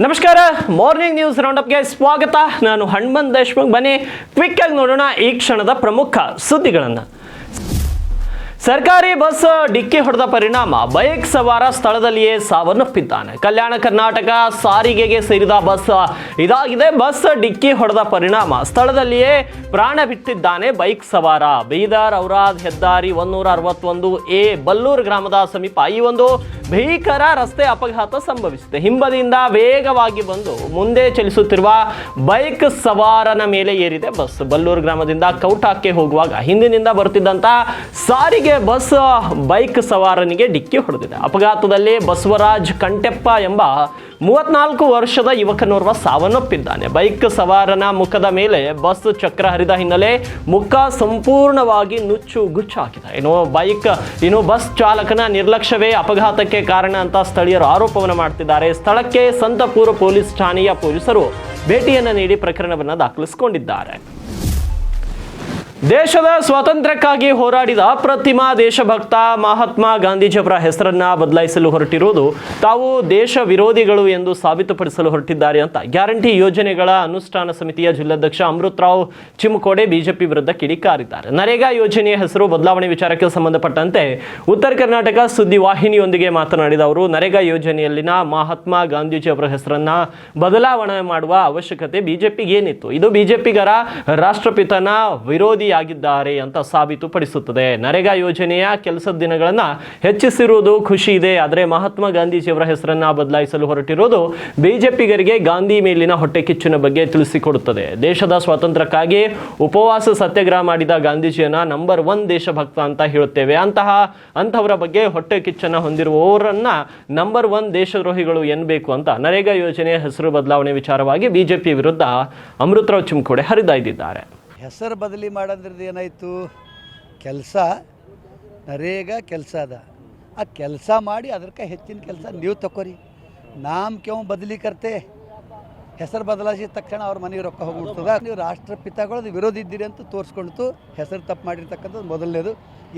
ನಮಸ್ಕಾರ, morning news ರೌಂಡಪ್ಗೆ ಸ್ವಾಗತ. ನಾನು ಹನುಮಂತ್ ದೇಶಮುಖ್. ಬನ್ನಿ ಕ್ವಿಕ್ ಆಗಿ ನೋಡೋಣ ಈ ಕ್ಷಣದ ಪ್ರಮುಖ ಸುದ್ದಿಗಳನ್ನು. ಸರ್ಕಾರಿ ಬಸ್ ಡಿಕ್ಕಿ ಹೊಡೆದ ಪರಿಣಾಮ ಬೈಕ್ ಸವಾರ ಸ್ಥಳದಲ್ಲಿಯೇ ಸಾವನ್ನಪ್ಪಿದ್ದಾನೆ. ಕಲ್ಯಾಣ ಕರ್ನಾಟಕ ಸಾರಿಗೆಗೆ ಸೇರಿದ ಬಸ್ ಇದಾಗಿದೆ. ಬಸ್ ಡಿಕ್ಕಿ ಹೊಡೆದ ಪರಿಣಾಮ ಸ್ಥಳದಲ್ಲಿಯೇ ಪ್ರಾಣ ಬಿಟ್ಟಿದ್ದಾನೆ ಬೈಕ್ ಸವಾರ. ಬೀದರ್ ಔರಾದ್ ಹೆದ್ದಾರಿ 161A ಬಲ್ಲೂರು ಗ್ರಾಮದ ಸಮೀಪ ಈ ಒಂದು ಭೀಕರ ರಸ್ತೆ ಅಪಘಾತ ಸಂಭವಿಸಿದೆ. ಹಿಂಬದಿಯಿಂದ ವೇಗವಾಗಿ ಬಂದು ಮುಂದೆ ಚಲಿಸುತ್ತಿರುವ ಬೈಕ್ ಸವಾರನ ಮೇಲೆ ಏರಿದೆ ಬಸ್. ಬಲ್ಲೂರು ಗ್ರಾಮದಿಂದ ಕೌಟಾಕ್ಕೆ ಹೋಗುವಾಗ ಹಿಂದಿನಿಂದ ಬರುತ್ತಿದ್ದಂತ ಸಾರಿಗೆ ಬಸ್ ಬೈಕ್ ಸವಾರನಿಗೆ ಡಿಕ್ಕಿ ಹೊಡೆದಿದೆ. ಅಪಘಾತದಲ್ಲಿ ಬಸವರಾಜ್ ಕಂಟೆಪ್ಪ ಎಂಬ 34 ವರ್ಷದ ಯುವಕನೋರ್ವ ಸಾವನ್ನಪ್ಪಿದ್ದಾನೆ. ಬೈಕ್ ಸವಾರನ ಮುಖದ ಮೇಲೆ ಬಸ್ ಚಕ್ರ ಹರಿದ ಹಿನ್ನೆಲೆ ಮುಖ ಸಂಪೂರ್ಣವಾಗಿ ನುಚ್ಚು ಗುಚ್ಚಾಗಿದೆ. ಇನ್ನು ಬಸ್ ಚಾಲಕನ ನಿರ್ಲಕ್ಷ್ಯವೇ ಅಪಘಾತಕ್ಕೆ ಕಾರಣ ಅಂತ ಸ್ಥಳೀಯರು ಆರೋಪವನ್ನು ಮಾಡ್ತಿದ್ದಾರೆ. ಸ್ಥಳಕ್ಕೆ ಸಂತಪುರ ಪೊಲೀಸ್ ಠಾಣೆಯ ಪೊಲೀಸರು ಭೇಟಿಯನ್ನು ನೀಡಿ ಪ್ರಕರಣವನ್ನು ದಾಖಲಿಸಿಕೊಂಡಿದ್ದಾರೆ. ದೇಶದ ಸ್ವಾತಂತ್ರ್ಯಕ್ಕಾಗಿ ಹೋರಾಡಿದ ಅಪ್ರತಿಮ ದೇಶಭಕ್ತ ಮಹಾತ್ಮ ಗಾಂಧೀಜಿಯವರ ಹೆಸರನ್ನ ಬದಲಾಯಿಸಲು ಹೊರಟಿರುವುದು ತಾವು ದೇಶ ವಿರೋಧಿಗಳು ಎಂದು ಸಾಬೀತುಪಡಿಸಲು ಹೊರಟಿದ್ದಾರೆ ಅಂತ ಗ್ಯಾರಂಟಿ ಯೋಜನೆಗಳ ಅನುಷ್ಠಾನ ಸಮಿತಿಯ ಜಿಲ್ಲಾಧ್ಯಕ್ಷ ಅಮೃತರಾವ್ ಚಿಮುಕೋಡೆ ಬಿಜೆಪಿ ವಿರುದ್ಧ ಕಿಡಿಕಾರಿದ್ದಾರೆ. ನರೇಗಾ ಯೋಜನೆಯ ಹೆಸರು ಬದಲಾವಣೆ ವಿಚಾರಕ್ಕೆ ಸಂಬಂಧಪಟ್ಟಂತೆ ಉತ್ತರ ಕರ್ನಾಟಕ ಸುದ್ದಿ ವಾಹಿನಿಯೊಂದಿಗೆ ಮಾತನಾಡಿದ ಅವರು, ನರೇಗಾ ಯೋಜನೆಯಲ್ಲಿನ ಮಹಾತ್ಮ ಗಾಂಧೀಜಿಯವರ ಹೆಸರನ್ನ ಬದಲಾವಣೆ ಮಾಡುವ ಅವಶ್ಯಕತೆ ಬಿಜೆಪಿಗೆ ಏನಿತ್ತು? ಇದು ಬಿಜೆಪಿಗರ ರಾಷ್ಟ್ರಪಿತನ ವಿರೋಧಿ ಆಗಿದ್ದಾರೆ ಅಂತ ಸಾಬೀತುಪಡಿಸುತ್ತದೆ. ನರೇಗಾ ಯೋಜನೆಯ ಕೆಲಸದ ದಿನಗಳನ್ನ ಹೆಚ್ಚಿಸಿರುವುದು ಖುಷಿ ಇದೆ, ಆದರೆ ಮಹಾತ್ಮ ಗಾಂಧೀಜಿಯವರ ಹೆಸರನ್ನ ಬದಲಾಯಿಸಲು ಹೊರಟಿರುವುದು ಬಿಜೆಪಿಗರಿಗೆ ಗಾಂಧಿ ಮೇಲಿನ ಹೊಟ್ಟೆ ಕಿಚ್ಚಿನ ಬಗ್ಗೆ ತಿಳಿಸಿಕೊಡುತ್ತದೆ. ದೇಶದ ಸ್ವಾತಂತ್ರ್ಯಕ್ಕಾಗಿ ಉಪವಾಸ ಸತ್ಯಾಗ್ರಹ ಮಾಡಿದ ಗಾಂಧೀಜಿಯನ್ನ ನಂಬರ್ 1 ದೇಶಭಕ್ತ ಅಂತ ಹೇಳುತ್ತೇವೆ. ಅಂತಹವರ ಬಗ್ಗೆ ಹೊಟ್ಟೆ ಕಿಚ್ಚನ್ನ ಹೊಂದಿರುವವರನ್ನ ನಂಬರ್ 1 ದೇಶದ್ರೋಹಿಗಳು ಎನ್ನಬೇಕು ಅಂತ ನರೇಗಾ ಯೋಜನೆಯ ಹೆಸರು ಬದಲಾವಣೆ ವಿಚಾರವಾಗಿ ಬಿಜೆಪಿ ವಿರುದ್ಧ ಅಮೃತರಾವ್ ಚಿಮುಕೋಡೆ ಹರಿದಾಯ್ದಿದ್ದಾರೆ. ಹೆಸರು ಬದಲಿ ಮಾಡೋದ್ರದ್ದು ಏನಾಯಿತು? ಕೆಲಸ ನರೇಗಾ ಕೆಲಸ ಅದ, ಆ ಕೆಲಸ ಮಾಡಿ ಅದಕ್ಕೆ ಹೆಚ್ಚಿನ ಕೆಲಸ ನೀವು ತಗೋರಿ. ನಾಮ್ ಕ್ಯವ್ ಬದಲಿ ಕರ್ತೆ? ಹೆಸರು ಬದಲಾಯಿಸಿದ ತಕ್ಷಣ ಅವ್ರ ಮನೆಗೆ ರೊಕ್ಕ ಹೋಗ್ಬಿಡ್ತದ. ನೀವು ರಾಷ್ಟ್ರಪಿತಾಗಳದ್ದು ವಿರೋಧಿ ಇದ್ದೀರಿ ಅಂತ ತೋರಿಸ್ಕೊಳ್ತು. ಹೆಸರು ತಪ್ಪು ಮಾಡಿರ್ತಕ್ಕಂಥದ್ದು ಮೊದಲನೇದು.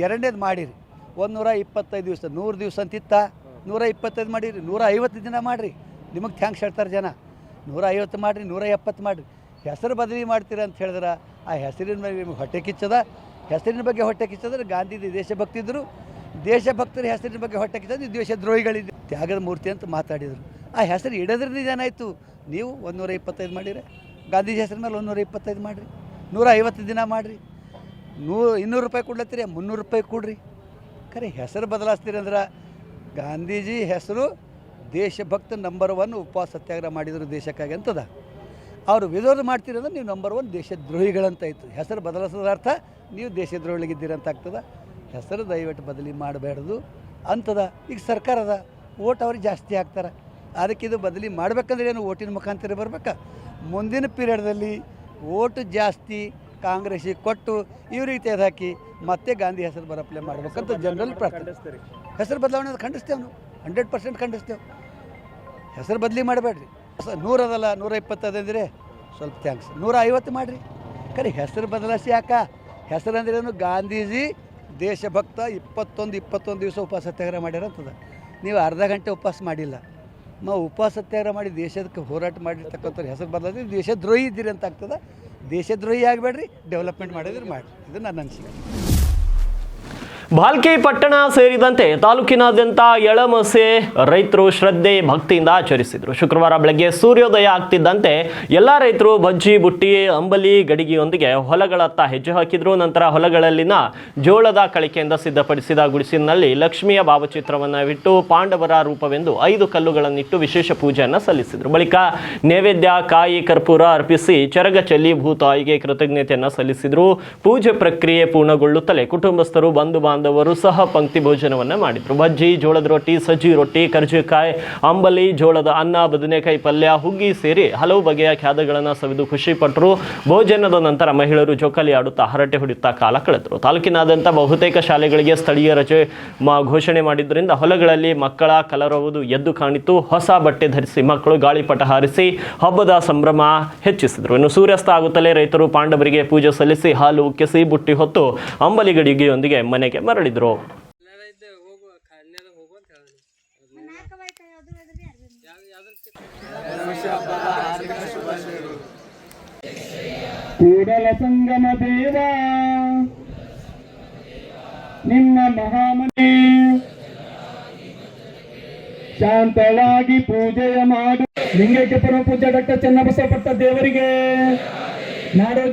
ಎರಡನೇದು ಮಾಡಿರಿ 125 ದಿವಸ, 100 ದಿವಸ ಅಂತಿತ್ತ, 125 ಮಾಡಿರಿ, 150 ದಿನ ಮಾಡಿರಿ. ನಿಮಗೆ ಥ್ಯಾಂಕ್ಸ್ ಹೇಳ್ತಾರೆ ಜನ. 150 ಮಾಡಿರಿ, 170 ಮಾಡಿರಿ. ಹೆಸರು ಬದಲಿ ಮಾಡ್ತೀರ ಅಂತ ಹೇಳಿದ್ರೆ ಆ ಹೆಸರಿನ ಬಗ್ಗೆ ನಿಮಗೆ ಹೊಟ್ಟೆ ಕಿಚ್ಚದ. ಹೆಸರಿನ ಬಗ್ಗೆ ಹೊಟ್ಟೆ ಕಿಚ್ಚದ್ರೆ ಗಾಂಧೀಜಿ ದೇಶಭಕ್ತಿ ಇದ್ದರು. ದೇಶಭಕ್ತರ ಹೆಸರಿನ ಬಗ್ಗೆ ಹೊಟ್ಟೆ ಕಿಚ್ಚದು ದೇಶದ್ರೋಹಿಗಳಿದ್ದು ತ್ಯಾಗದ ಮೂರ್ತಿ ಅಂತ ಮಾತಾಡಿದರು. ಆ ಹೆಸರು ಇಡೋದ್ರಿಂದ ಏನಾಯಿತು? ನೀವು 125 ಮಾಡಿರಿ, ಗಾಂಧೀಜಿ ಹೆಸರಿನ ಮೇಲೆ 125 ಮಾಡಿರಿ, 150 ದಿನ ಮಾಡಿರಿ. 200 ರೂಪಾಯಿ ಕೊಡ್ಲತ್ತೀರಿ, 300 ರೂಪಾಯಿ ಕೊಡ್ರಿ. ಖರೆ ಹೆಸರು ಬದಲಾಯಿಸ್ತೀರಿ ಅಂದ್ರೆ ಗಾಂಧೀಜಿ ಹೆಸರು ದೇಶಭಕ್ತ ನಂಬರ್ 1 ಉಪವಾಸ ಸತ್ಯಾಗ್ರಹ ಮಾಡಿದರು ದೇಶಕ್ಕಾಗಿ ಅಂತದ. ಅವರು ವಿರೋಧ ಮಾಡ್ತೀರಂದ್ರೆ ನೀವು ನಂಬರ್ 1 ದೇಶದ್ರೋಹಿಗಳಂತ ಇತ್ತು. ಹೆಸರು ಬದಲಿಸೋದ ಅರ್ಥ ನೀವು ದೇಶದ್ರೋಹಿಗಳಿದ್ದೀರಂತ ಆಗ್ತದೆ. ಹೆಸರು ದಯವಿಟ್ಟು ಬದಲಿ ಮಾಡಬೇಡ್ದು ಅಂತದ. ಈಗ ಸರ್ಕಾರದ ಓಟ್ ಅವ್ರಿಗೆ ಜಾಸ್ತಿ ಆಗ್ತಾರೆ. ಅದಕ್ಕೆ ಇದು ಬದಲಿ ಮಾಡಬೇಕಂದ್ರೆ ಏನು? ಓಟಿನ ಮುಖಾಂತರ ಬರ್ಬೇಕಾ? ಮುಂದಿನ ಪೀರಿಯಡ್ದಲ್ಲಿ ಓಟು ಜಾಸ್ತಿ ಕಾಂಗ್ರೆಸ್ಸಿಗೆ ಕೊಟ್ಟು ಇವ್ರಿಗೆ ತೆಗೆದುಹಾಕಿ ಮತ್ತೆ ಗಾಂಧಿ ಹೆಸರು ಬರಪ್ಲೇ ಮಾಡ್ಬೇಕಂತ ಜನರಲ್ಲಿ ಪ್ರಾರ್ಥನೆ. ಹೆಸರು ಬದಲಾವಣೆ ಖಂಡಿಸ್ತೇವೆ, ನಾವು 100% ಖಂಡಿಸ್ತೇವೆ. ಹೆಸರು ಬದಲಿ ಮಾಡಬೇಡ್ರಿ. 100 ಅದಲ್ಲ, 125 ಅಂದರೆ ಸ್ವಲ್ಪ ಥ್ಯಾಂಕ್ಸ್, 150 ಮಾಡಿರಿ. ಖರೆ ಹೆಸರು ಬದಲಾಯಿಸಿ ಯಾಕ? ಹೆಸರು ಅಂದ್ರೇನು? ಗಾಂಧೀಜಿ ದೇಶಭಕ್ತ 21 ದಿವಸ ಉಪವಾಸ ಸತ್ಯಾಗ್ರಹ ಮಾಡ್ಯಾರಂತದ. ನೀವು ಅರ್ಧ ಗಂಟೆ ಉಪವಾಸ ಮಾಡಿಲ್ಲ. ಉಪವಾಸ ಸತ್ಯಾಗ್ರಹ ಮಾಡಿ ದೇಶಕ್ಕೆ ಹೋರಾಟ ಮಾಡಿರ್ತಕ್ಕಂಥವ್ರು ಹೆಸರು ಬದಲಾಯಿಸಿ ದೇಶದ್ರೋಹಿ ಇದ್ದೀರಿ ಅಂತ ಆಗ್ತದೆ. ದೇಶದ್ರೋಹಿ ಆಗಬೇಡ್ರಿ, ಡೆವಲಪ್ಮೆಂಟ್ ಮಾಡಿದ್ರೆ ಮಾಡಿ. ಇದು ನನ್ನ ಅನಿಸಿಕೆ. ಭಾಲ್ಕಿ ಪಟ್ಟಣ ಸೇರಿದಂತೆ ತಾಲೂಕಿನಾದ್ಯಂತ ಎಳಮಸೆ ರೈತರು ಶ್ರದ್ಧೆ ಭಕ್ತಿಯಿಂದ ಆಚರಿಸಿದರು. ಶುಕ್ರವಾರ ಬೆಳಗ್ಗೆ ಸೂರ್ಯೋದಯ ಆಗ್ತಿದ್ದಂತೆ ಎಲ್ಲ ರೈತರು ಬಜ್ಜಿ, ಬುಟ್ಟಿ, ಅಂಬಲಿ, ಗಡಿಗೆಯೊಂದಿಗೆ ಹೊಲಗಳತ್ತ ಹೆಜ್ಜೆ ಹಾಕಿದ್ರು. ನಂತರ ಹೊಲಗಳಲ್ಲಿನ ಜೋಳದ ಕಳಿಕೆಯಿಂದ ಸಿದ್ಧಪಡಿಸಿದ ಗುಡಿಸಿನಲ್ಲಿ ಲಕ್ಷ್ಮಿಯ ಭಾವಚಿತ್ರವನ್ನು ಇಟ್ಟು ಪಾಂಡವರ ರೂಪವೆಂದು 5 ಕಲ್ಲುಗಳನ್ನಿಟ್ಟು ವಿಶೇಷ ಪೂಜೆಯನ್ನು ಸಲ್ಲಿಸಿದರು. ಬಳಿಕ ನೈವೇದ್ಯ, ಕಾಯಿ, ಕರ್ಪೂರ ಅರ್ಪಿಸಿ ಚರಗ ಚೆಲ್ಲಿ ಭೂತಾಯಿಗೆ ಕೃತಜ್ಞತೆಯನ್ನು ಸಲ್ಲಿಸಿದರು. ಪೂಜೆ ಪ್ರಕ್ರಿಯೆ ಪೂರ್ಣಗೊಳ್ಳುತ್ತಲೇ ಕುಟುಂಬಸ್ಥರು, ಬಂಧು ಬಾಂಧವರು ಸಹ ಪಂಕ್ತಿ ಭೋಜನವನ್ನ ಮಾಡಿದ್ರು. ಬಜ್ಜಿ, ಜೋಳದ ರೊಟ್ಟಿ, ಸಜ್ಜಿ ರೊಟ್ಟಿ, ಕರ್ಜಿಕಾಯಿ, ಅಂಬಲಿ, ಜೋಳದ ಅನ್ನ, ಬದನೆಕಾಯಿ ಪಲ್ಯ, ಹುಗ್ಗಿ ಸೇರಿ ಹಲವು ಬಗೆಯ ಖಾದ್ಯಗಳನ್ನು ಸವಿದು ಖುಷಿ ಪಟ್ಟರು. ಭೋಜನದ ನಂತರ ಮಹಿಳೆಯರು ಜೋಕಾಲಿ ಆಡುತ್ತಾ ಹರಟೆ ಹೊಡೆಯುತ್ತಾ ಕಾಲ ಕಳೆದರು. ತಾಲೂಕಿನಾದ್ಯಂತ ಬಹುತೇಕ ಶಾಲೆಗಳಿಗೆ ಸ್ಥಳೀಯ ರಜೆ ಘೋಷಣೆ ಮಾಡಿದ್ದರಿಂದ ಹೊಲಗಳಲ್ಲಿ ಮಕ್ಕಳ ಕಲರವುದು ಎದ್ದು ಕಾಣಿತು. ಹೊಸ ಬಟ್ಟೆ ಧರಿಸಿ ಮಕ್ಕಳು ಗಾಳಿಪಟ ಹಾರಿಸಿ ಹಬ್ಬದ ಸಂಭ್ರಮ ಹೆಚ್ಚಿಸಿದರು. ಇನ್ನು ಸೂರ್ಯಾಸ್ತ ಆಗುತ್ತಲೇ ರೈತರು ಪಾಂಡವರಿಗೆ ಪೂಜೆ ಸಲ್ಲಿಸಿ ಹಾಲು ಉಕ್ಕಿಸಿ ಬುಟ್ಟಿ ಹೊತ್ತು ಅಂಬಲಿ ಗಡಿಗೆಯೊಂದಿಗೆ ಮನೆಗೆ ಮರಳಿದ್ರು. ಕೂಡಲ ಸಂಗಮ ದೇವ ನಿಮ್ಮ ಮಹಾಮನೆ ಶಾಂತವಾಗಿ ಪೂಜೆಯ ಮಾಡು. ಲಿಂಗೈಕ್ಯ ಪರಮ ಪೂಜ್ಯ ಡಾಕ್ಟರ್ ಚನ್ನಬಸವಪಟ್ಟ ದೇವರಿಗೆ ನಾಡೋ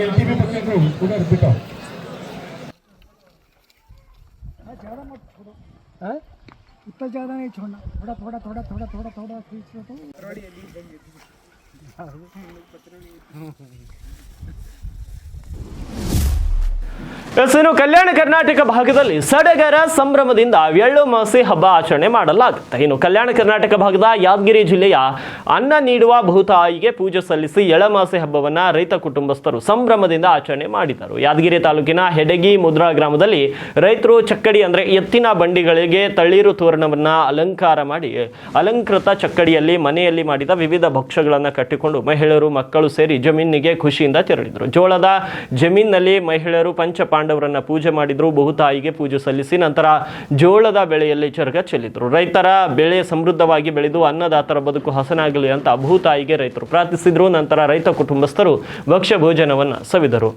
एलटीवी बच्चे को उधर बिठाओ। इतना ज़्यादा नहीं छोड़ना, थोड़ा थोड़ा थोड़ा थोड़ा थोड़ा थोड़ा खींच लो तो ಇನ್ನು ಕಲ್ಯಾಣ ಕರ್ನಾಟಕ ಭಾಗದಲ್ಲಿ ಸಡಗರ ಸಂಭ್ರಮದಿಂದ ಎಳ್ಳು ಮಾಸಿ ಹಬ್ಬ ಆಚರಣೆ ಮಾಡಲಾಗುತ್ತೆ. ಇನ್ನು ಕಲ್ಯಾಣ ಕರ್ನಾಟಕ ಭಾಗದ ಯಾದಗಿರಿ ಜಿಲ್ಲೆಯ ಅನ್ನ ನೀಡುವ ಭೂತಾಯಿಗೆ ಪೂಜೆ ಸಲ್ಲಿಸಿ ಎಳಮಾಸಿ ಹಬ್ಬವನ್ನ ರೈತ ಕುಟುಂಬಸ್ಥರು ಸಂಭ್ರಮದಿಂದ ಆಚರಣೆ ಮಾಡಿದರು. ಯಾದಗಿರಿ ತಾಲೂಕಿನ ಹೆಡಗಿ ಮುದ್ರಾ ಗ್ರಾಮದಲ್ಲಿ ರೈತರು ಚಕ್ಕಡಿ ಅಂದ್ರೆ ಎತ್ತಿನ ಬಂಡಿಗಳಿಗೆ ತಳ್ಳೀರು ತೋರಣವನ್ನ ಅಲಂಕಾರ ಮಾಡಿ ಅಲಂಕೃತ ಚಕ್ಕಡಿಯಲ್ಲಿ ಮನೆಯಲ್ಲಿ ಮಾಡಿದ ವಿವಿಧ ಭಕ್ಷ್ಯಗಳನ್ನು ಕಟ್ಟಿಕೊಂಡು ಮಹಿಳೆಯರು ಮಕ್ಕಳು ಸೇರಿ ಜಮೀನಿಗೆ ಖುಷಿಯಿಂದ ತೆರಳಿದರು. ಜೋಳದ ಜಮೀನಿನಲ್ಲಿ ಮಹಿಳೆಯರು ಪಂಚಪಾಂಡವರನ್ನ ಪೂಜೆ ಮಾಡಿದ್ರು. ಬಹುತಾಯಿಗೆ ಪೂಜೆ ಸಲ್ಲಿಸಿ ನಂತರ ಜೋಳದ ಬೆಳೆಯಲ್ಲಿ ಚರಗ ಚೆಲ್ಲಿದ್ರು. ರೈತರ ಬೆಳೆ ಸಮೃದ್ಧವಾಗಿ ಬೆಳೆದು ಅನ್ನದಾತರ ಬದುಕು ಹಸನಾಗಲಿ ಅಂತ ಬಹುತಾಯಿಗೆ ರೈತರು ಪ್ರಾರ್ಥಿಸಿದ್ರು. ನಂತರ ರೈತ ಕುಟುಂಬಸ್ಥರು ಭಕ್ಷ್ಯ ಭೋಜನವನ್ನ ಸವಿದರು.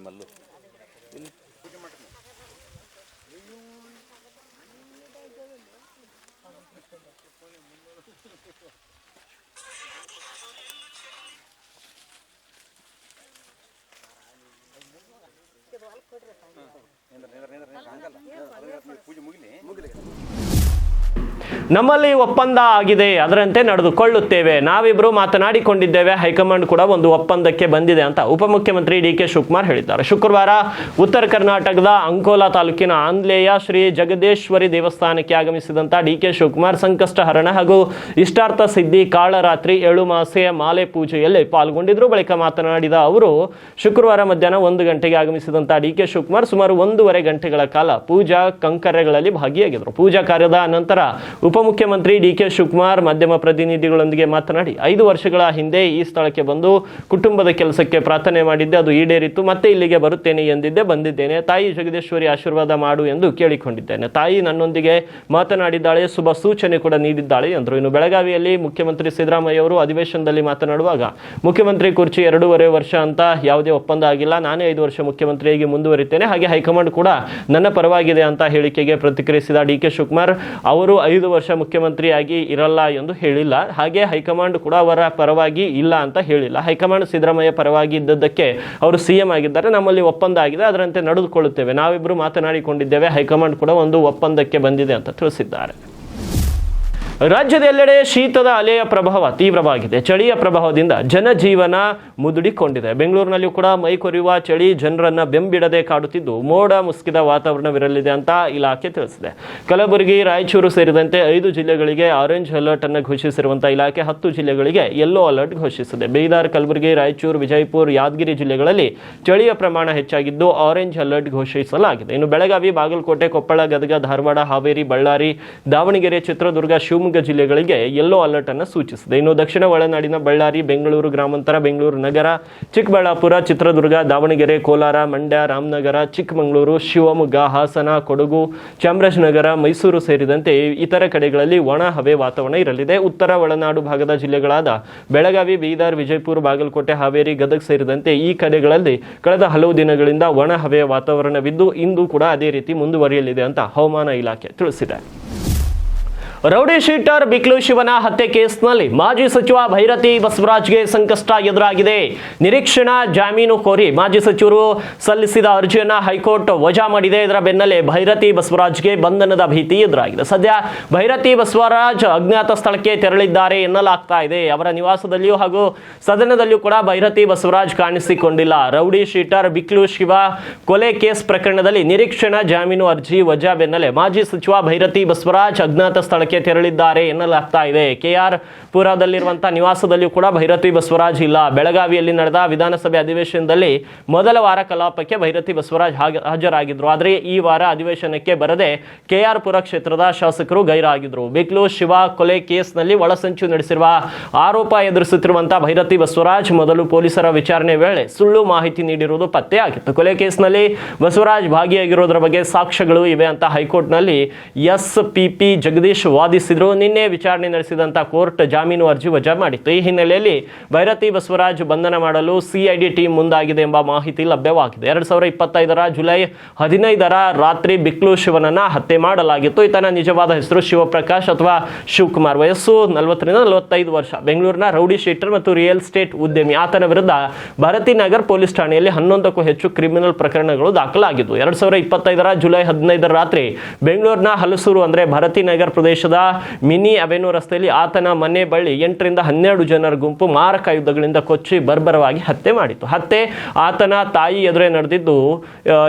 ಮಲ್ಲು ಪೂಜೆ ಮುಗಿಲಿ ನಮ್ಮಲ್ಲಿ ಒಪ್ಪಂದ ಆಗಿದೆ, ಅದರಂತೆ ನಡೆದುಕೊಳ್ಳುತ್ತೇವೆ. ನಾವಿಬ್ರು ಮಾತನಾಡಿಕೊಂಡಿದ್ದೇವೆ. ಹೈಕಮಾಂಡ್ ಕೂಡ ಒಂದು ಒಪ್ಪಂದಕ್ಕೆ ಬಂದಿದೆ ಅಂತ ಉಪಮುಖ್ಯಮಂತ್ರಿ ಡಿ.ಕೆ. ಶಿವಕುಮಾರ್ ಹೇಳಿದ್ದಾರೆ. ಶುಕ್ರವಾರ ಉತ್ತರ ಕರ್ನಾಟಕದ ಅಂಕೋಲಾ ತಾಲೂಕಿನ ಆಂಗ್ಲೇಯ ಶ್ರೀ ಜಗದೇಶ್ವರಿ ದೇವಸ್ಥಾನಕ್ಕೆ ಆಗಮಿಸಿದಂತ ಡಿ.ಕೆ. ಶಿವಕುಮಾರ್ ಸಂಕಷ್ಟ ಹರಣ ಹಾಗೂ ಇಷ್ಟಾರ್ಥ ಸಿದ್ಧಿ ಕಾಳರಾತ್ರಿ ಎಳುಮಾಸೆ ಮಾಲೆ ಪೂಜೆಯಲ್ಲಿ ಪಾಲ್ಗೊಂಡಿದ್ರು. ಬಳಿಕ ಮಾತನಾಡಿದ ಅವರು, ಶುಕ್ರವಾರ ಮಧ್ಯಾಹ್ನ 1 ಗಂಟೆಗೆ ಆಗಮಿಸಿದಂತ ಡಿ.ಕೆ. ಶಿವಕುಮಾರ್ ಸುಮಾರು 1.5 ಗಂಟೆಗಳ ಕಾಲ ಪೂಜಾ ಕಂಕರ್ಯಗಳಲ್ಲಿ ಭಾಗಿಯಾಗಿದ್ದರು. ಪೂಜಾ ಕಾರ್ಯದ ನಂತರ ಉಪಮುಖ್ಯಮಂತ್ರಿ ಡಿ.ಕೆ. ಶಿವಕುಮಾರ್ ಮಾಧ್ಯಮ ಪ್ರತಿನಿಧಿಗಳೊಂದಿಗೆ ಮಾತನಾಡಿ, 5 ವರ್ಷಗಳ ಹಿಂದೆ ಈ ಸ್ಥಳಕ್ಕೆ ಬಂದು ಕುಟುಂಬದ ಕೆಲಸಕ್ಕೆ ಪ್ರಾರ್ಥನೆ ಮಾಡಿದ್ದೆ, ಅದು ಈಡೇರಿತ್ತು. ಮತ್ತೆ ಇಲ್ಲಿಗೆ ಬರುತ್ತೇನೆ ಎಂದಿದ್ದೆ, ಬಂದಿದ್ದೇನೆ. ತಾಯಿ ಜಗದೀಶ್ವರಿ ಆಶೀರ್ವಾದ ಮಾಡು ಎಂದು ಕೇಳಿಕೊಂಡಿದ್ದೇನೆ. ತಾಯಿ ನನ್ನೊಂದಿಗೆ ಮಾತನಾಡಿದ್ದಾಳೆ, ಶುಭ ಸೂಚನೆ ಕೂಡ ನೀಡಿದ್ದಾಳೆ ಎಂದರು. ಇನ್ನು ಬೆಳಗಾವಿಯಲ್ಲಿ ಮುಖ್ಯಮಂತ್ರಿ ಸಿದ್ದರಾಮಯ್ಯ ಅವರು ಅಧಿವೇಶನದಲ್ಲಿ ಮಾತನಾಡುವಾಗ, ಮುಖ್ಯಮಂತ್ರಿ ಕುರ್ಚಿ 2.5 ವರ್ಷ ಅಂತ ಯಾವುದೇ ಒಪ್ಪಂದ ಆಗಿಲ್ಲ, ನಾನೇ 5 ವರ್ಷ ಮುಖ್ಯಮಂತ್ರಿಯಾಗಿ ಮುಂದುವರಿತೇನೆ, ಹಾಗೆ ಹೈಕಮಾಂಡ್ ಕೂಡ ನನ್ನ ಪರವಾಗಿದೆ ಅಂತ ಹೇಳಿಕೆಗೆ ಪ್ರತಿಕ್ರಿಯಿಸಿದ ಡಿ.ಕೆ. ಶಿವಕುಮಾರ್, ಅವರು 5 ವರ್ಷ ಮುಖ್ಯಮಂತ್ರಿಯಾಗಿ ಇರಲ್ಲ ಎಂದು ಹೇಳಿಲ್ಲ, ಹಾಗೆ ಹೈಕಮಾಂಡ್ ಕೂಡ ಅವರ ಪರವಾಗಿ ಇಲ್ಲ ಅಂತ ಹೇಳಿಲ್ಲ. ಹೈಕಮಾಂಡ್ ಸಿದ್ದರಾಮಯ್ಯ ಪರವಾಗಿ ಇದ್ದದ್ದಕ್ಕೆ ಅವರು ಸಿಎಂ ಆಗಿದ್ದಾರೆ. ನಮ್ಮಲ್ಲಿ ಒಪ್ಪಂದ ಆಗಿದೆ, ಅದರಂತೆ ನಡೆದುಕೊಳ್ಳುತ್ತೇವೆ. ನಾವಿಬ್ಬರು ಮಾತನಾಡಿಕೊಂಡಿದ್ದೇವೆ. ಹೈಕಮಾಂಡ್ ಕೂಡ ಒಂದು ಒಪ್ಪಂದಕ್ಕೆ ಬಂದಿದೆ ಅಂತ ತಿಳಿಸಿದ್ದಾರೆ. ರಾಜ್ಯದ ಎಲ್ಲೆಡೆ ಶೀತದ ಅಲೆಯ ಪ್ರಭಾವ ತೀವ್ರವಾಗಿದೆ. ಚಳಿಯ ಪ್ರಭಾವದಿಂದ ಜನಜೀವನ ಮುದುಡಿಕೊಂಡಿದೆ. ಬೆಂಗಳೂರಿನಲ್ಲಿಯೂ ಕೂಡ ಮೈ ಕೊರೆಯುವ ಚಳಿ ಜನರನ್ನ ಬೆಂಬಿಡದೆ ಕಾಡುತ್ತಿದ್ದು, ಮೋಡ ಮುಸುಕಿದ ವಾತಾವರಣವಿರಲಿದೆ ಅಂತ ಇಲಾಖೆ ತಿಳಿಸಿದೆ. ಕಲಬುರಗಿ, ರಾಯಚೂರು ಸೇರಿದಂತೆ 5 ಜಿಲ್ಲೆಗಳಿಗೆ ಆರೆಂಜ್ ಅಲರ್ಟ್ ಅನ್ನು ಘೋಷಿಸಿರುವಂತಹ ಇಲಾಖೆ 10 ಜಿಲ್ಲೆಗಳಿಗೆ ಯೆಲ್ಲೋ ಅಲರ್ಟ್ ಘೋಷಿಸಿದೆ. ಬೀದರ್, ಕಲಬುರಗಿ, ರಾಯಚೂರು, ವಿಜಯಪುರ, ಯಾದಗಿರಿ ಜಿಲ್ಲೆಗಳಲ್ಲಿ ಚಳಿಯ ಪ್ರಮಾಣ ಹೆಚ್ಚಾಗಿದ್ದು ಆರೆಂಜ್ ಅಲರ್ಟ್ ಘೋಷಿಸಲಾಗಿದೆ. ಇನ್ನು ಬೆಳಗಾವಿ, ಬಾಗಲಕೋಟೆ, ಕೊಪ್ಪಳ, ಗದಗ, ಧಾರವಾಡ, ಹಾವೇರಿ, ಬಳ್ಳಾರಿ, ದಾವಣಗೆರೆ, ಚಿತ್ರದುರ್ಗ, ಶಿವಮೊಗ್ಗ ಶಿವಮೊಗ್ಗ ಜಿಲ್ಲೆಗಳಿಗೆ ಯೆಲ್ಲೋ ಅಲರ್ಟ್ ಅನ್ನು ಸೂಚಿಸಿದೆ. ಇನ್ನು ದಕ್ಷಿಣ ಒಳನಾಡಿನ ಬಳ್ಳಾರಿ, ಬೆಂಗಳೂರು ಗ್ರಾಮಾಂತರ, ಬೆಂಗಳೂರು ನಗರ, ಚಿಕ್ಕಬಳ್ಳಾಪುರ, ಚಿತ್ರದುರ್ಗ, ದಾವಣಗೆರೆ, ಕೋಲಾರ, ಮಂಡ್ಯ, ರಾಮನಗರ, ಚಿಕ್ಕಮಗಳೂರು, ಶಿವಮೊಗ್ಗ, ಹಾಸನ, ಕೊಡಗು, ಚಾಮರಾಜನಗರ, ಮೈಸೂರು ಸೇರಿದಂತೆ ಇತರ ಕಡೆಗಳಲ್ಲಿ ಒಣ ಹವೆ ವಾತಾವರಣ ಇರಲಿದೆ. ಉತ್ತರ ಒಳನಾಡು ಭಾಗದ ಜಿಲ್ಲೆಗಳಾದ ಬೆಳಗಾವಿ, ಬೀದರ್, ವಿಜಯಪುರ, ಬಾಗಲಕೋಟೆ, ಹಾವೇರಿ, ಗದಗ ಸೇರಿದಂತೆ ಈ ಕಡೆಗಳಲ್ಲಿ ಕಳೆದ ಹಲವು ದಿನಗಳಿಂದ ಒಣ ಹವೆಯ ವಾತಾವರಣವಿದ್ದು ಇಂದು ಕೂಡ ಅದೇ ರೀತಿ ಮುಂದುವರಿಯಲಿದೆ ಅಂತ ಹವಾಮಾನ ಇಲಾಖೆ ತಿಳಿಸಿದೆ. ರೌಡಿ ಶೀಟರ್ ಬಿಕ್ಲು ಶಿವನ ಹತ್ಯೆ ಕೇಸ್ನಲ್ಲಿ ಮಾಜಿ ಸಚಿವ ಭೈರತಿ ಬಸವರಾಜ್ಗೆ ಸಂಕಷ್ಟ ಎದುರಾಗಿದೆ. ನಿರೀಕ್ಷಣಾ ಜಾಮೀನು ಕೋರಿ ಮಾಜಿ ಸಚಿವರು ಸಲ್ಲಿಸಿದ ಅರ್ಜಿಯನ್ನ ಹೈಕೋರ್ಟ್ ವಜಾ ಮಾಡಿದೆ. ಇದರ ಬೆನ್ನಲ್ಲೇ ಭೈರತಿ ಬಸವರಾಜ್ಗೆ ಬಂಧನದ ಭೀತಿ ಎದುರಾಗಿದೆ. ಸದ್ಯ ಭೈರತಿ ಬಸವರಾಜ್ ಅಜ್ಞಾತ ಸ್ಥಳಕ್ಕೆ ತೆರಳಿದ್ದಾರೆ ಎನ್ನಲಾಗ್ತಾ ಇದೆ. ಅವರ ನಿವಾಸದಲ್ಲಿಯೂ ಹಾಗೂ ಸದನದಲ್ಲಿಯೂ ಕೂಡ ಭೈರತಿ ಬಸವರಾಜ್ ಕಾಣಿಸಿಕೊಂಡಿಲ್ಲ. ರೌಡಿ ಶೀಟರ್ ಬಿಕ್ಲು ಶಿವ ಕೊಲೆ ಕೇಸ್ ಪ್ರಕರಣದಲ್ಲಿ ನಿರೀಕ್ಷಣಾ ಜಾಮೀನು ಅರ್ಜಿ ವಜಾ ಬೆನ್ನಲ್ಲೇ ಮಾಜಿ ಸಚಿವ ಭೈರತಿ ಬಸವರಾಜ್ ಅಜ್ಞಾತ ಸ್ಥಳಕ್ಕೆ ತೆರಳಿದ್ದಾರೆ ಎನ್ನಲಾಗ್ತಾ ಇದೆ. ಕೆಆರ್ ಪುರದಲ್ಲಿರುವಂತಹ ನಿವಾಸದಲ್ಲಿಯೂ ಕೂಡ ಭೈರತಿ ಬಸವರಾಜ್ ಇಲ್ಲ. ಬೆಳಗಾವಿಯಲ್ಲಿ ನಡೆದ ವಿಧಾನಸಭೆ ಅಧಿವೇಶನದಲ್ಲಿ ಮೊದಲ ವಾರ ಕಲಾಪಕ್ಕೆ ಭೈರತಿ ಬಸವರಾಜ್ ಹಾಜರಾಗಿದ್ರು. ಆದರೆ ಈ ವಾರ ಅಧಿವೇಶನಕ್ಕೆ ಬರದೆ ಕೆಆರ್ ಪುರ ಕ್ಷೇತ್ರದ ಶಾಸಕರು ಗೈರಾಗಿದ್ರು. ಬಿಕ್ಲು ಶಿವ ಕೊಲೆ ಕೇಸ್ನಲ್ಲಿ ಒಳಸಂಚು ನಡೆಸಿರುವ ಆರೋಪ ಎದುರಿಸುತ್ತಿರುವಂತಹ ಭೈರತಿ ಬಸವರಾಜ್ ಮೊದಲು ಪೊಲೀಸರ ವಿಚಾರಣೆ ವೇಳೆ ಸುಳ್ಳು ಮಾಹಿತಿ ನೀಡಿರುವುದು ಪತ್ತೆಯಾಗಿತ್ತು. ಕೊಲೆ ಕೇಸ್ನಲ್ಲಿ ಬಸವರಾಜ್ ಭಾಗಿಯಾಗಿರೋದ್ರ ಬಗ್ಗೆ ಸಾಕ್ಷ್ಯಗಳು ಇವೆ ಅಂತ ಹೈಕೋರ್ಟ್ನಲ್ಲಿ ಎಸ್ಪಿಪಿ ಜಗದೀಶ್ ವಾದಿಸಿದ್ರು. ನಿನ್ನೆ ವಿಚಾರಣೆ ನಡೆಸಿದಂತ ಕೋರ್ಟ್ ಜಾಮೀನು ಅರ್ಜಿ ವಜಾ ಮಾಡಿತ್ತು. ಈ ಹಿನ್ನೆಲೆಯಲ್ಲಿ ಭೈರತಿ ಬಸವರಾಜ್ ಬಂಧನ ಮಾಡಲು ಸಿಐಡಿ ಟೀಮ್ ಮುಂದಾಗಿದೆ ಎಂಬ ಮಾಹಿತಿ ಲಭ್ಯವಾಗಿದೆ. 2025 ಜುಲೈ 15 ರಾತ್ರಿ ಬಿಕ್ಲು ಶಿವನನ್ನ ಹತ್ಯೆ ಮಾಡಲಾಗಿತ್ತು. ಈತನ ನಿಜವಾದ ಹೆಸರು ಶಿವಪ್ರಕಾಶ್ ಅಥವಾ ಶಿವಕುಮಾರ್. ವಯಸ್ಸು 40-45 ವರ್ಷ. ಬೆಂಗಳೂರಿನ ರೌಡಿ ಶೀಟರ್ ಮತ್ತು ರಿಯಲ್ ಎಸ್ಟೇಟ್ ಉದ್ಯಮಿ. ಆತನ ವಿರುದ್ಧ ಭಾರತಿ ನಗರ್ ಪೊಲೀಸ್ ಠಾಣೆಯಲ್ಲಿ 11ಕ್ಕೂ ಹೆಚ್ಚು ಕ್ರಿಮಿನಲ್ ಪ್ರಕರಣಗಳು ದಾಖಲಾಗಿದ್ವು. 2025 ಜುಲೈ 15 ರಾತ್ರಿ ಬೆಂಗಳೂರಿನ ಹಲಸೂರು ಅಂದ್ರೆ ಭಾರತಿ ನಗರ್ ಪ್ರದೇಶದ ಮಿನಿ ಅವೆನ್ಯೂ ರಸ್ತೆಯಲ್ಲಿ ಆತನ ಮನೆ ಬಳಿ 8-12 ಜನರ ಗುಂಪು ಮಾರಕ ಆಯುಧಗಳಿಂದ ಕೊಚ್ಚಿ ಬರ್ಬರವಾಗಿ ಹತ್ಯೆ ಮಾಡಿತ್ತು. ಹತ್ಯೆ ಆತನ ತಾಯಿ ಎದುರೇ ನಡೆದಿದ್ದು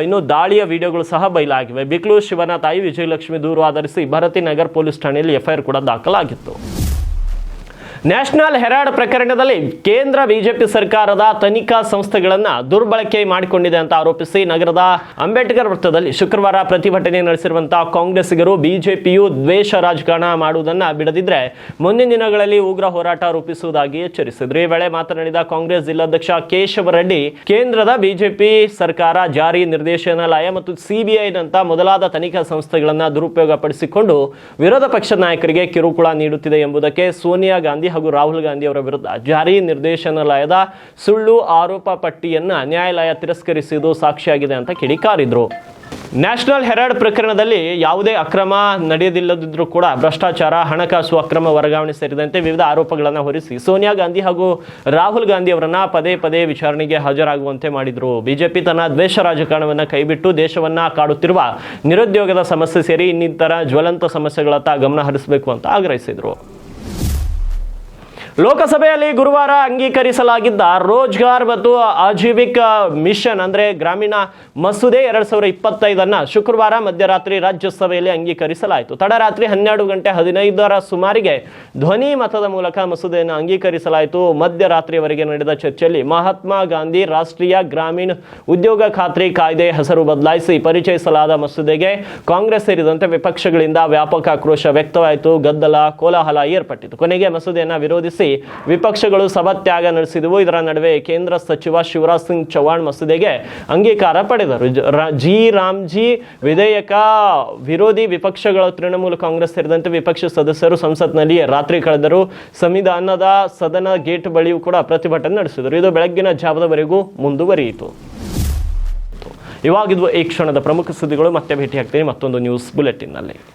ಇನ್ನು ದಾಳಿಯ ವಿಡಿಯೋಗಳು ಸಹ ಬಯಲಾಗಿವೆ. ಬಿಕ್ಲು ಶಿವನ ತಾಯಿ ವಿಜಯಲಕ್ಷ್ಮಿ ದೂರು ಆಧರಿಸಿ ಭಾರತಿ ನಗರ್ ಪೊಲೀಸ್ ಠಾಣೆಯಲ್ಲಿ ಎಫ್ಐಆರ್ ಕೂಡ ದಾಖಲಾಗಿತ್ತು. ನ್ಯಾಷನಲ್ ಹೆರಾಲ್ಡ್ ಪ್ರಕರಣದಲ್ಲಿ ಕೇಂದ್ರ ಬಿಜೆಪಿ ಸರ್ಕಾರದ ತನಿಖಾ ಸಂಸ್ಥೆಗಳನ್ನು ದುರ್ಬಳಕೆ ಮಾಡಿಕೊಂಡಿದೆ ಅಂತ ಆರೋಪಿಸಿ ನಗರದ ಅಂಬೇಡ್ಕರ್ ವೃತ್ತದಲ್ಲಿ ಶುಕ್ರವಾರ ಪ್ರತಿಭಟನೆ ನಡೆಸಿರುವಂತಹ ಕಾಂಗ್ರೆಸ್ಸಿಗರು ಬಿಜೆಪಿಯು ದ್ವೇಷ ರಾಜಕಾರಣ ಮಾಡುವುದನ್ನು ಬಿಡದಿದ್ರೆ ಮುಂದಿನ ದಿನಗಳಲ್ಲಿ ಉಗ್ರ ಹೋರಾಟ ರೂಪಿಸುವುದಾಗಿ ಎಚ್ಚರಿಸಿದ್ರು. ಈ ವೇಳೆ ಮಾತನಾಡಿದ ಕಾಂಗ್ರೆಸ್ ಜಿಲ್ಲಾಧ್ಯಕ್ಷ ಕೇಶವ ರೆಡ್ಡಿ, ಕೇಂದ್ರದ ಬಿಜೆಪಿ ಸರ್ಕಾರ ಜಾರಿ ನಿರ್ದೇಶನಾಲಯ ಮತ್ತು ಸಿಬಿಐನಂತ ಮೊದಲಾದ ತನಿಖಾ ಸಂಸ್ಥೆಗಳನ್ನು ದುರುಪಯೋಗ ಪಡಿಸಿಕೊಂಡು ವಿರೋಧ ಪಕ್ಷದ ನಾಯಕರಿಗೆ ಕಿರುಕುಳ ನೀಡುತ್ತಿದೆ ಎಂಬುದಕ್ಕೆ ಸೋನಿಯಾ ಗಾಂಧಿ ಹಾಗೂ ರಾಹುಲ್ ಗಾಂಧಿ ಅವರ ವಿರುದ್ಧ ಜಾರಿ ನಿರ್ದೇಶನಾಲಯದ ಸುಳ್ಳು ಆರೋಪ ಪಟ್ಟಿಯನ್ನ ನ್ಯಾಯಾಲಯ ತಿರಸ್ಕರಿಸಿದ್ದು ಸಾಕ್ಷಿಯಾಗಿದೆ ಅಂತ ಕಿಡಿಕಾರಿದ್ರು. ನ್ಯಾಷನಲ್ ಹೆರಾಲ್ಡ್ ಪ್ರಕರಣದಲ್ಲಿ ಯಾವುದೇ ಅಕ್ರಮ ನಡೆಯದಿಲ್ಲದಿದ್ರೂ ಕೂಡ ಭ್ರಷ್ಟಾಚಾರ, ಹಣಕಾಸು ಅಕ್ರಮ ವರ್ಗಾವಣೆ ಸೇರಿದಂತೆ ವಿವಿಧ ಆರೋಪಗಳನ್ನು ಹೊರಿಸಿ ಸೋನಿಯಾ ಗಾಂಧಿ ಹಾಗೂ ರಾಹುಲ್ ಗಾಂಧಿ ಅವರನ್ನ ಪದೇ ಪದೇ ವಿಚಾರಣೆಗೆ ಹಾಜರಾಗುವಂತೆ ಮಾಡಿದ್ರು. ಬಿಜೆಪಿ ತನ್ನ ದ್ವೇಷ ರಾಜಕಾರಣವನ್ನು ಕೈಬಿಟ್ಟು ದೇಶವನ್ನ ಕಾಡುತ್ತಿರುವ ನಿರುದ್ಯೋಗದ ಸಮಸ್ಯೆ ಸೇರಿ ಇನ್ನಿತರ ಜ್ವಲಂತ ಸಮಸ್ಯೆಗಳತ್ತ ಗಮನ ಹರಿಸಬೇಕು ಅಂತ ಆಗ್ರಹಿಸಿದ್ರು. ಲೋಕಸಭೆಯಲ್ಲಿ ಗುರುವಾರ ಅಂಗೀಕರಿಸಲಾಗಿದ್ದ ರೋಜ್ಗಾರ್ ಮತ್ತು ಆಜೀವಿಕ ಮಿಷನ್ ಅಂದ್ರೆ ಗ್ರಾಮೀಣ ಮಸೂದೆ 2025 ಶುಕ್ರವಾರ ಮಧ್ಯರಾತ್ರಿ ರಾಜ್ಯಸಭೆಯಲ್ಲಿ ಅಂಗೀಕರಿಸಲಾಯಿತು. ತಡರಾತ್ರಿ 12:15 ಸುಮಾರಿಗೆ ಧ್ವನಿ ಮತದ ಮೂಲಕ ಮಸೂದೆಯನ್ನು ಅಂಗೀಕರಿಸಲಾಯಿತು. ಮಧ್ಯರಾತ್ರಿಯವರೆಗೆ ನಡೆದ ಚರ್ಚೆಯಲ್ಲಿ ಮಹಾತ್ಮ ಗಾಂಧಿ ರಾಷ್ಟ್ರೀಯ ಗ್ರಾಮೀಣ ಉದ್ಯೋಗ ಖಾತ್ರಿ ಕಾಯ್ದೆ ಹೆಸರು ಬದಲಾಯಿಸಿ ಪರಿಚಯಿಸಲಾದ ಮಸೂದೆಗೆ ಕಾಂಗ್ರೆಸ್ ಸೇರಿದಂತೆ ವಿಪಕ್ಷಗಳಿಂದ ವ್ಯಾಪಕ ಆಕ್ರೋಶ ವ್ಯಕ್ತವಾಯಿತು. ಗದ್ದಲ, ಕೋಲಾಹಲ ಏರ್ಪಟ್ಟಿತು. ಕೊನೆಗೆ ಮಸೂದೆಯನ್ನು ವಿರೋಧಿಸಿ ವಿಪಕ್ಷಗಳು ಸಭಾತ್ಯಾಗ ನಡೆಸಿದವು. ಇದರ ನಡುವೆ ಕೇಂದ್ರ ಸಚಿವ ಶಿವರಾಜ್ ಸಿಂಗ್ ಚೌಹಾಣ್ ಮಸೂದೆಗೆ ಅಂಗೀಕಾರ ಪಡೆದರು. ರಾಮ್ಜಿ ವಿಧೇಯಕ ವಿರೋಧಿ ವಿಪಕ್ಷಗಳ ತೃಣಮೂಲ ಕಾಂಗ್ರೆಸ್ ಸೇರಿದಂತೆ ವಿಪಕ್ಷ ಸದಸ್ಯರು ಸಂಸತ್ನಲ್ಲಿಯೇ ರಾತ್ರಿ ಕಳೆದರು. ಸಂವಿಧಾನದ ಸದನ ಗೇಟ್ ಬಳಿಯೂ ಕೂಡ ಪ್ರತಿಭಟನೆ ನಡೆಸಿದರು. ಇದು ಬೆಳಗ್ಗಿನ ಜಾವದವರೆಗೂ ಮುಂದುವರಿಯಿತು. ಇವಾಗಿದ್ವು ಈ ಕ್ಷಣದ ಪ್ರಮುಖ ಸುದ್ದಿಗಳು. ಮತ್ತೆ ಭೇಟಿಯಾಗ್ತೀನಿ ಮತ್ತೊಂದು ನ್ಯೂಸ್ ಬುಲೆಟಿನ್ನಲ್ಲಿ.